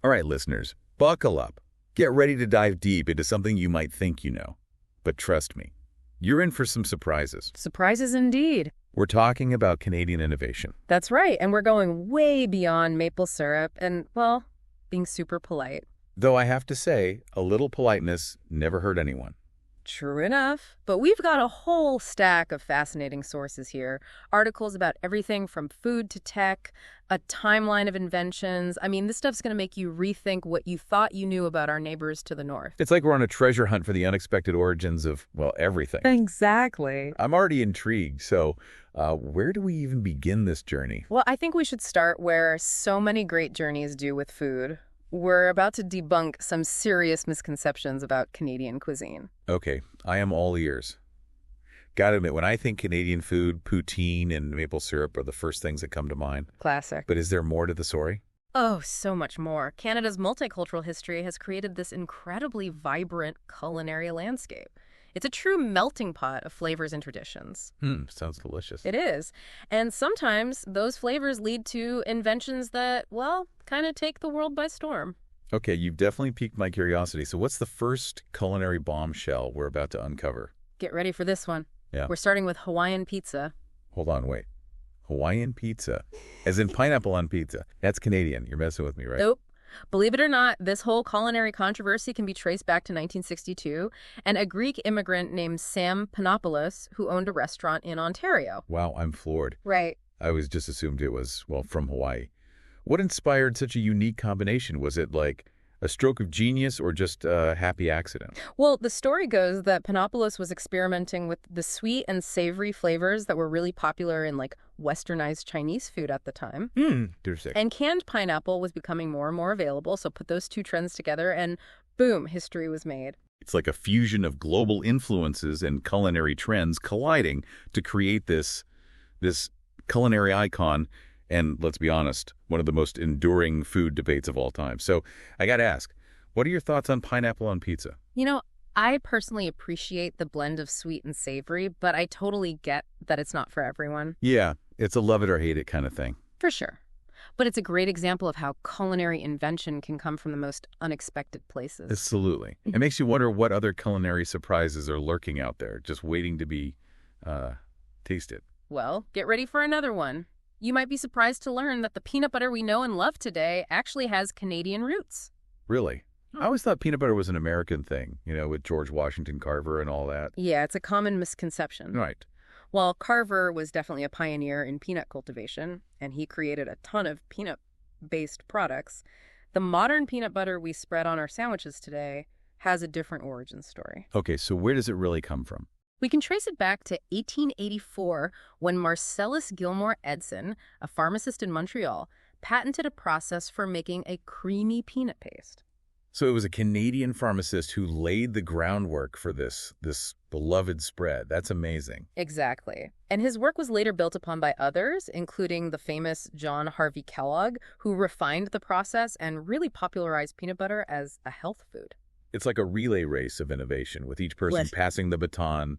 All right, listeners, buckle up. Get ready to dive deep into something you might think you know. But trust me, you're in for some surprises. Surprises indeed. We're talking about Canadian innovation. That's right, and we're going way beyond maple syrup and, well, being super polite. Though I have to say, a little politeness never hurt anyone. True enough. But we've got a whole stack of fascinating sources here. Articles about everything from food to tech, a timeline of inventions. I mean, this stuff's going to make you rethink what you thought you knew about our neighbors to the north. It's like we're on a treasure hunt for the unexpected origins of, well, everything. Exactly. I'm already intrigued, so where do we even begin this journey? Well, I think we should start where so many great journeys do with food. We're about to debunk some serious misconceptions about Canadian cuisine. Okay, I am all ears. Gotta admit, when I think Canadian food, poutine and maple syrup are the first things that come to mind. Classic. But is there more to the story? Oh, so much more. Canada's multicultural history has created this incredibly vibrant culinary landscape. It's a true melting pot of flavors and traditions. Sounds delicious. It is. And sometimes those flavors lead to inventions that, well, kind of take the world by storm. Okay, you've definitely piqued my curiosity. So what's the first culinary bombshell we're about to uncover? Get ready for this one. Yeah. We're starting with Hawaiian pizza. Hold on, wait. Hawaiian pizza? As in pineapple on pizza. That's Canadian. You're messing with me, right? Nope. Believe it or not, this whole culinary controversy can be traced back to 1962 and a Greek immigrant named Sam Panopoulos who owned a restaurant in Ontario. Wow, I'm floored. Right. I was just assumed it was, well, from Hawaii. What inspired such a unique combination? Was it like a stroke of genius or just a happy accident? Well, the story goes that Panopoulos was experimenting with the sweet and savory flavors that were really popular in like westernized Chinese food at the time. Interesting. And canned pineapple was becoming more and more available, so put those two trends together and boom, history was made. It's like a fusion of global influences and culinary trends colliding to create this culinary icon. And let's be honest, one of the most enduring food debates of all time. So I got to ask, what are your thoughts on pineapple on pizza? You know, I personally appreciate the blend of sweet and savory, but I totally get that it's not for everyone. Yeah, it's a love it or hate it kind of thing. For sure. But it's a great example of how culinary invention can come from the most unexpected places. Absolutely. It makes you wonder what other culinary surprises are lurking out there, just waiting to be tasted. Well, get ready for another one. You might be surprised to learn that the peanut butter we know and love today actually has Canadian roots. Really? I always thought peanut butter was an American thing, with George Washington Carver and all that. Yeah, it's a common misconception. Right. While Carver was definitely a pioneer in peanut cultivation, and he created a ton of peanut-based products, the modern peanut butter we spread on our sandwiches today has a different origin story. Okay, so where does it really come from? We can trace it back to 1884 when Marcellus Gilmore Edson, a pharmacist in Montreal, patented a process for making a creamy peanut paste. So it was a Canadian pharmacist who laid the groundwork for this beloved spread. That's amazing. Exactly. And his work was later built upon by others, including the famous John Harvey Kellogg, who refined the process and really popularized peanut butter as a health food. It's like a relay race of innovation with each person passing the baton,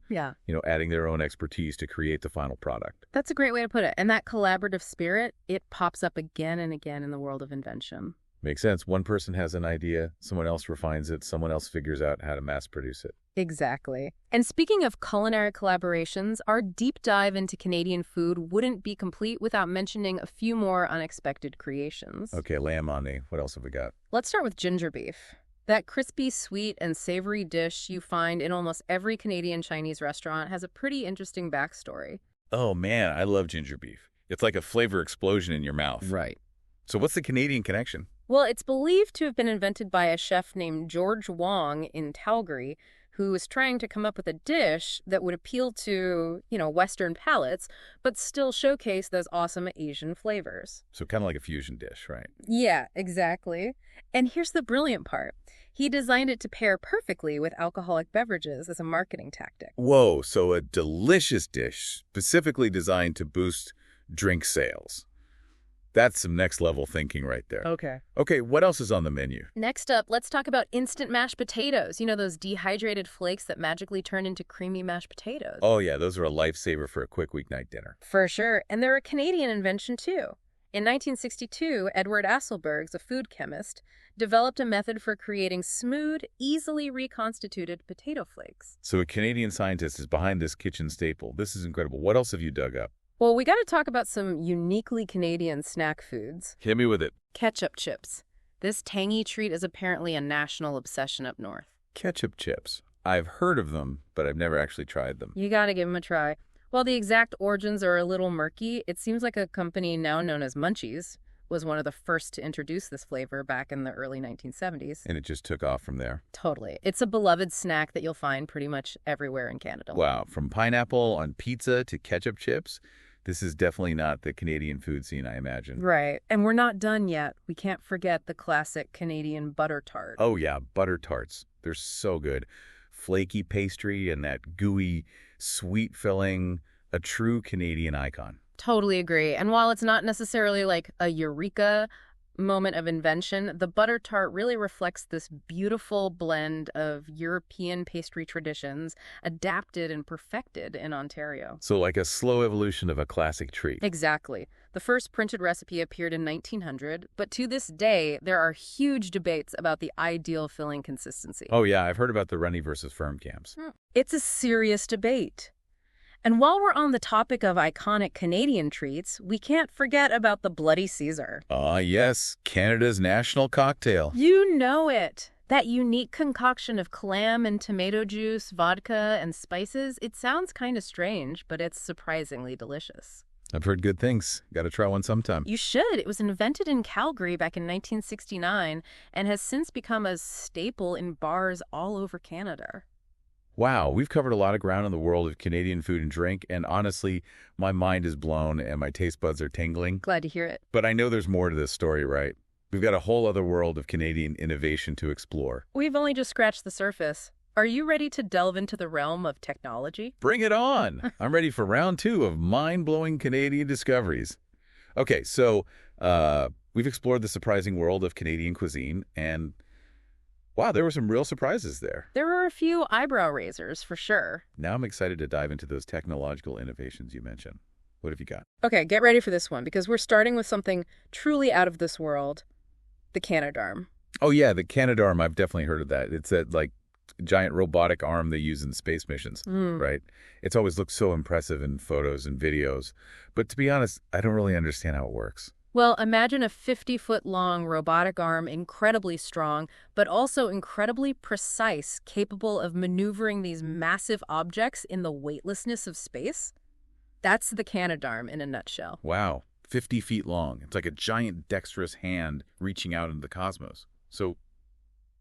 adding their own expertise to create the final product. That's a great way to put it. And that collaborative spirit, it pops up again and again in the world of invention. Makes sense. One person has an idea, someone else refines it, someone else figures out how to mass produce it. Exactly. And speaking of culinary collaborations, our deep dive into Canadian food wouldn't be complete without mentioning a few more unexpected creations. Okay, lay 'em on me. What else have we got? Let's start with ginger beef. That crispy, sweet, and savory dish you find in almost every Canadian Chinese restaurant has a pretty interesting backstory. Oh, man, I love ginger beef. It's like a flavor explosion in your mouth. Right. So what's the Canadian connection? Well, it's believed to have been invented by a chef named George Wong in Calgary, who was trying to come up with a dish that would appeal to, Western palates, but still showcase those awesome Asian flavors. So kind of like a fusion dish, right? Yeah, exactly. And here's the brilliant part. He designed it to pair perfectly with alcoholic beverages as a marketing tactic. Whoa, so a delicious dish specifically designed to boost drink sales. That's some next level thinking right there. Okay, what else is on the menu? Next up, let's talk about instant mashed potatoes. Those dehydrated flakes that magically turn into creamy mashed potatoes. Oh yeah, those are a lifesaver for a quick weeknight dinner. For sure. And they're a Canadian invention too. In 1962, Edward Asselbergs, a food chemist, developed a method for creating smooth, easily reconstituted potato flakes. So a Canadian scientist is behind this kitchen staple. This is incredible. What else have you dug up? Well, we got to talk about some uniquely Canadian snack foods. Hit me with it. Ketchup chips. This tangy treat is apparently a national obsession up north. Ketchup chips. I've heard of them, but I've never actually tried them. You gotta give them a try. While the exact origins are a little murky, it seems like a company now known as Munchies was one of the first to introduce this flavor back in the early 1970s. And it just took off from there. Totally. It's a beloved snack that you'll find pretty much everywhere in Canada. Wow, from pineapple on pizza to ketchup chips, this is definitely not the Canadian food scene, I imagine. Right. And we're not done yet. We can't forget the classic Canadian butter tart. Oh yeah, butter tarts. They're so good. Flaky pastry and that gooey, sweet filling, a true Canadian icon. Totally agree. And while it's not necessarily like a eureka moment of invention, the butter tart really reflects this beautiful blend of European pastry traditions adapted and perfected in Ontario. So like a slow evolution of a classic treat. Exactly. The first printed recipe appeared in 1900, but to this day, there are huge debates about the ideal filling consistency. Oh yeah, I've heard about the runny versus firm camps. It's a serious debate. And while we're on the topic of iconic Canadian treats, we can't forget about the Bloody Caesar. Ah yes, Canada's national cocktail. You know it. That unique concoction of clam and tomato juice, vodka, and spices, it sounds kind of strange, but it's surprisingly delicious. I've heard good things. Got to try one sometime. You should. It was invented in Calgary back in 1969 and has since become a staple in bars all over Canada. Wow, we've covered a lot of ground in the world of Canadian food and drink, and honestly, my mind is blown and my taste buds are tingling. Glad to hear it. But I know there's more to this story, right? We've got a whole other world of Canadian innovation to explore. We've only just scratched the surface. Are you ready to delve into the realm of technology? Bring it on! I'm ready for round 2 of mind-blowing Canadian discoveries. Okay, so we've explored the surprising world of Canadian cuisine, and wow, there were some real surprises there. There were a few eyebrow raisers, for sure. Now I'm excited to dive into those technological innovations you mentioned. What have you got? Okay, get ready for this one, because we're starting with something truly out of this world, the Canadarm. Oh yeah, the Canadarm, I've definitely heard of that. It's that, like, giant robotic arm they use in space missions, right? It's always looked so impressive in photos and videos. But to be honest, I don't really understand how it works. Well, imagine a 50-foot-long robotic arm, incredibly strong, but also incredibly precise, capable of maneuvering these massive objects in the weightlessness of space. That's the Canadarm in a nutshell. Wow, 50 feet long. It's like a giant dexterous hand reaching out into the cosmos. So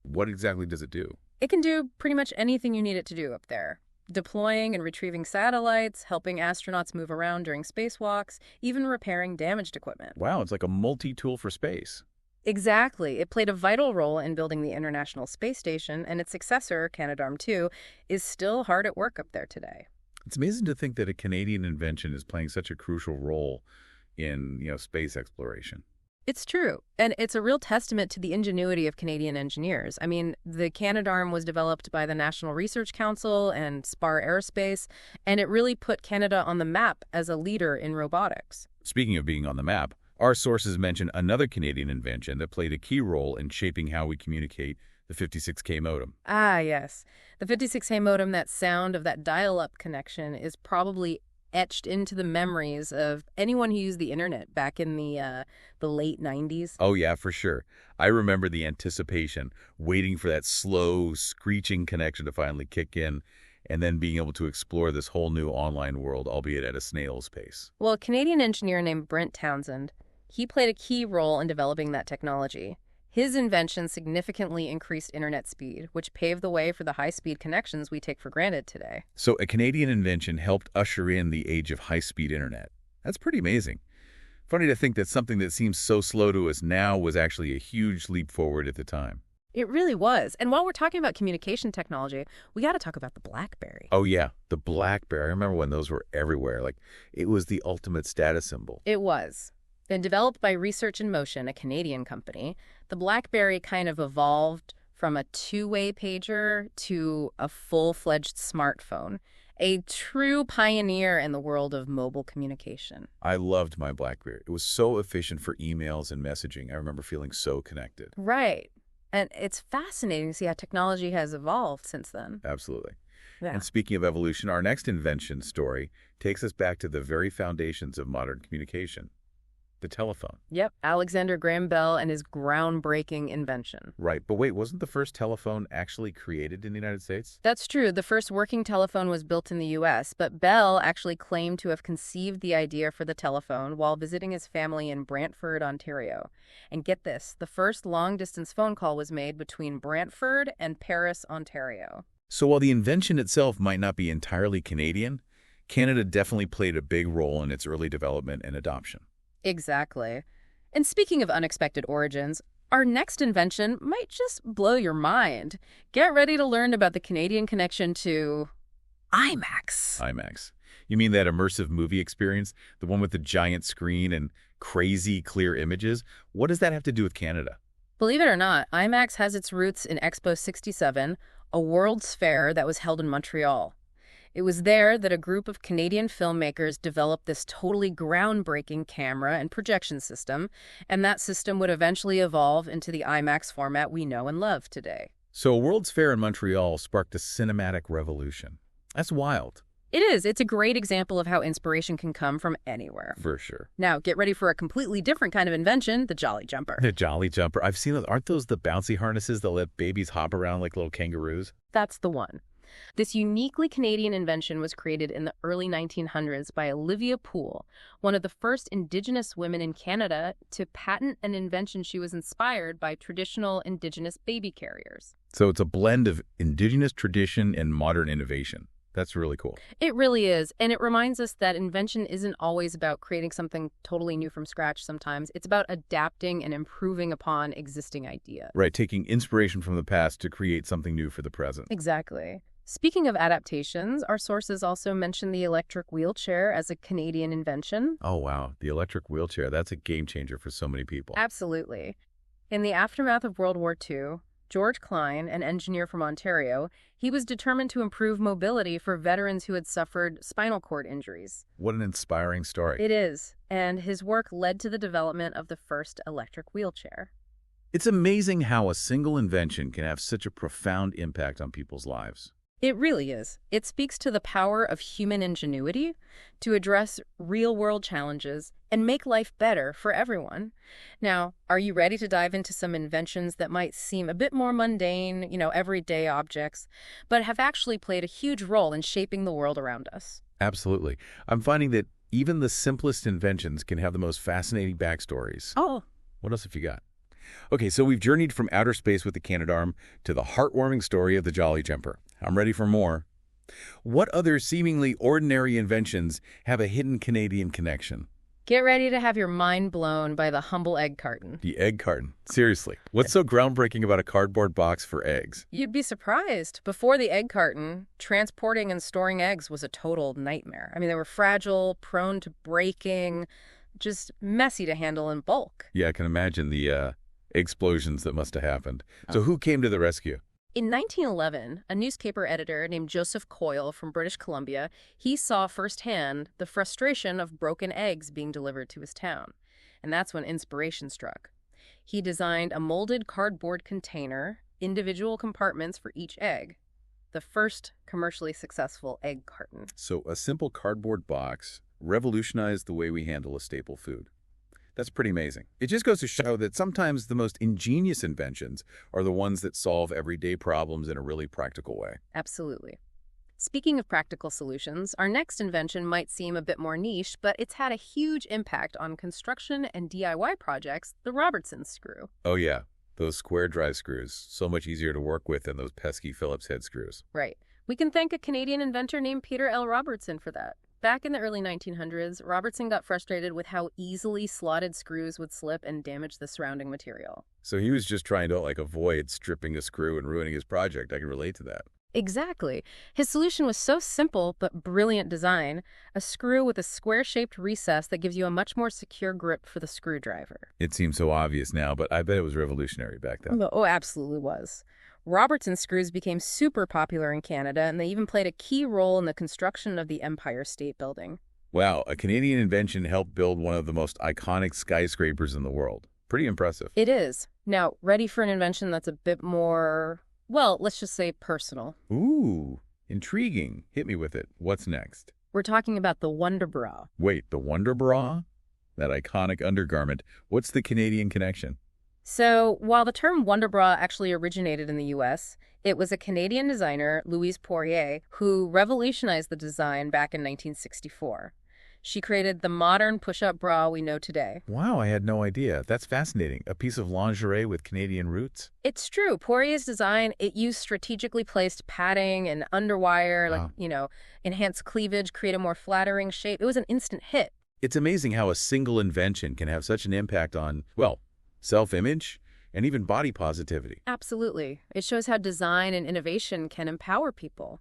what exactly does it do? It can do pretty much anything you need it to do up there. Deploying and retrieving satellites, helping astronauts move around during spacewalks, even repairing damaged equipment. Wow, it's like a multi-tool for space. Exactly. It played a vital role in building the International Space Station, and its successor, Canadarm2, is still hard at work up there today. It's amazing to think that a Canadian invention is playing such a crucial role in, space exploration. It's true, and it's a real testament to the ingenuity of Canadian engineers. I mean, the Canadarm was developed by the National Research Council and Spar Aerospace, and it really put Canada on the map as a leader in robotics. Speaking of being on the map, our sources mention another Canadian invention that played a key role in shaping how we communicate, the 56K modem. Ah, yes. The 56K modem, that sound of that dial-up connection, is probably etched into the memories of anyone who used the internet back in the late 90s. Oh yeah, for sure. I remember the anticipation, waiting for that slow, screeching connection to finally kick in, and then being able to explore this whole new online world, albeit at a snail's pace. Well, a Canadian engineer named Brent Townsend, he played a key role in developing that technology. His invention significantly increased internet speed, which paved the way for the high-speed connections we take for granted today. So a Canadian invention helped usher in the age of high-speed internet. That's pretty amazing. Funny to think that something that seems so slow to us now was actually a huge leap forward at the time. It really was. And while we're talking about communication technology, we got to talk about the BlackBerry. Oh yeah, the BlackBerry. I remember when those were everywhere. Like, it was the ultimate status symbol. It was. And developed by Research in Motion, a Canadian company, the BlackBerry kind of evolved from a two-way pager to a full-fledged smartphone. A true pioneer in the world of mobile communication. I loved my BlackBerry. It was so efficient for emails and messaging. I remember feeling so connected. Right. And it's fascinating to see how technology has evolved since then. Absolutely. Yeah. And speaking of evolution, our next invention story takes us back to the very foundations of modern communication, the telephone. Yep, Alexander Graham Bell and his groundbreaking invention. Right, but wait, wasn't the first telephone actually created in the United States? That's true. The first working telephone was built in the U.S., but Bell actually claimed to have conceived the idea for the telephone while visiting his family in Brantford, Ontario. And get this, the first long-distance phone call was made between Brantford and Paris, Ontario. So while the invention itself might not be entirely Canadian, Canada definitely played a big role in its early development and adoption. Exactly. And speaking of unexpected origins, our next invention might just blow your mind. Get ready to learn about the Canadian connection to IMAX. IMAX. You mean that immersive movie experience? The one with the giant screen and crazy clear images? What does that have to do with Canada? Believe it or not, IMAX has its roots in Expo 67, a World's Fair that was held in Montreal. It was there that a group of Canadian filmmakers developed this totally groundbreaking camera and projection system, and that system would eventually evolve into the IMAX format we know and love today. So a World's Fair in Montreal sparked a cinematic revolution. That's wild. It is. It's a great example of how inspiration can come from anywhere. For sure. Now, get ready for a completely different kind of invention, the Jolly Jumper. The Jolly Jumper. I've seen those. Aren't those the bouncy harnesses that let babies hop around like little kangaroos? That's the one. This uniquely Canadian invention was created in the early 1900s by Olivia Poole, one of the first Indigenous women in Canada to patent an invention she was inspired by traditional Indigenous baby carriers. So it's a blend of Indigenous tradition and modern innovation. That's really cool. It really is, and it reminds us that invention isn't always about creating something totally new from scratch sometimes. It's about adapting and improving upon existing ideas. Right, taking inspiration from the past to create something new for the present. Exactly. Speaking of adaptations, our sources also mention the electric wheelchair as a Canadian invention. Oh, wow. The electric wheelchair. That's a game changer for so many people. Absolutely. In the aftermath of World War II, George Klein, an engineer from Ontario, he was determined to improve mobility for veterans who had suffered spinal cord injuries. What an inspiring story. It is, and his work led to the development of the first electric wheelchair. It's amazing how a single invention can have such a profound impact on people's lives. It really is. It speaks to the power of human ingenuity to address real-world challenges and make life better for everyone. Now, are you ready to dive into some inventions that might seem a bit more mundane, everyday objects, but have actually played a huge role in shaping the world around us? Absolutely. I'm finding that even the simplest inventions can have the most fascinating backstories. Oh. What else have you got? Okay, so we've journeyed from outer space with the Canadarm to the heartwarming story of the Jolly Jumper. I'm ready for more. What other seemingly ordinary inventions have a hidden Canadian connection? Get ready to have your mind blown by the humble egg carton. The egg carton. Seriously, what's so groundbreaking about a cardboard box for eggs? You'd be surprised. Before the egg carton, transporting and storing eggs was a total nightmare. I mean, they were fragile, prone to breaking, just messy to handle in bulk. Yeah, I can imagine the explosions that must have happened. So who came to the rescue? In 1911, a newspaper editor named Joseph Coyle from British Columbia, he saw firsthand the frustration of broken eggs being delivered to his town. And that's when inspiration struck. He designed a molded cardboard container, individual compartments for each egg, the first commercially successful egg carton. So a simple cardboard box revolutionized the way we handle a staple food. That's pretty amazing. It just goes to show that sometimes the most ingenious inventions are the ones that solve everyday problems in a really practical way. Absolutely. Speaking of practical solutions, our next invention might seem a bit more niche, but it's had a huge impact on construction and DIY projects, the Robertson screw. Oh yeah, those square drive screws. So much easier to work with than those pesky Phillips head screws. Right. We can thank a Canadian inventor named Peter L. Robertson for that. Back in the early 1900s, Robertson got frustrated with how easily slotted screws would slip and damage the surrounding material. So he was just trying to avoid stripping a screw and ruining his project. I can relate to that. Exactly. His solution was so simple but brilliant design, a screw with a square-shaped recess that gives you a much more secure grip for the screwdriver. It seems so obvious now, but I bet it was revolutionary back then. Oh, absolutely was. Robertson screws became super popular in Canada, and they even played a key role in the construction of the Empire State Building. Wow, a Canadian invention helped build one of the most iconic skyscrapers in the world. Pretty impressive. It is. Now, ready for an invention that's a bit more, well, let's just say personal. Ooh, intriguing. Hit me with it. What's next? We're talking about the Wonder Bra. Wait, the Wonder Bra? That iconic undergarment. What's the Canadian connection? So, while the term Wonder Bra actually originated in the US, it was a Canadian designer, Louise Poirier, who revolutionized the design back in 1964. She created the modern push-up bra we know today. Wow, I had no idea. That's fascinating. A piece of lingerie with Canadian roots? It's true. Poirier's design, it used strategically placed padding and underwire, Wow. enhance cleavage, create a more flattering shape. It was an instant hit. It's amazing how a single invention can have such an impact on, well, self-image and even body positivity. Absolutely. It shows how design and innovation can empower people.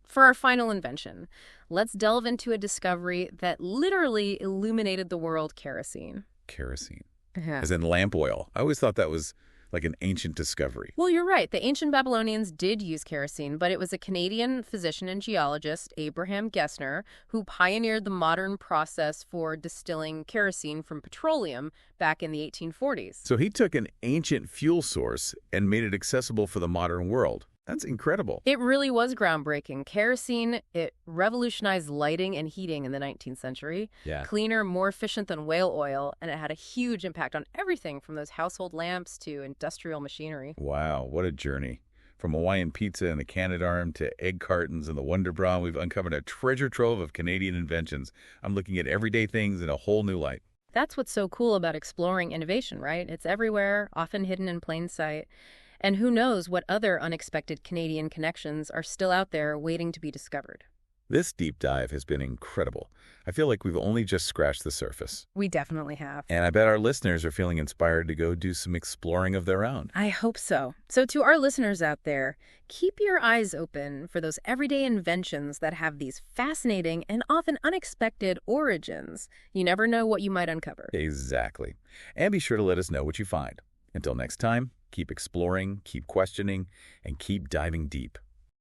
For our final invention, let's delve into a discovery that literally illuminated the world: kerosene. Kerosene. Yeah. As in lamp oil. I always thought that was like an ancient discovery. Well, you're right. The ancient Babylonians did use kerosene, but it was a Canadian physician and geologist, Abraham Gessner, who pioneered the modern process for distilling kerosene from petroleum back in the 1840s. So he took an ancient fuel source and made it accessible for the modern world. That's incredible. It really was groundbreaking. Kerosene, it revolutionized lighting and heating in the 19th century. Yeah. Cleaner, more efficient than whale oil, and it had a huge impact on everything from those household lamps to industrial machinery. Wow, what a journey. From Hawaiian pizza and the Canadarm to egg cartons and the Wonder Bra, we've uncovered a treasure trove of Canadian inventions. I'm looking at everyday things in a whole new light. That's what's so cool about exploring innovation, right? It's everywhere, often hidden in plain sight. And who knows what other unexpected Canadian connections are still out there waiting to be discovered. This deep dive has been incredible. I feel like we've only just scratched the surface. We definitely have. And I bet our listeners are feeling inspired to go do some exploring of their own. I hope so. So to our listeners out there, keep your eyes open for those everyday inventions that have these fascinating and often unexpected origins. You never know what you might uncover. Exactly. And be sure to let us know what you find. Until next time, keep exploring, keep questioning, and keep diving deep.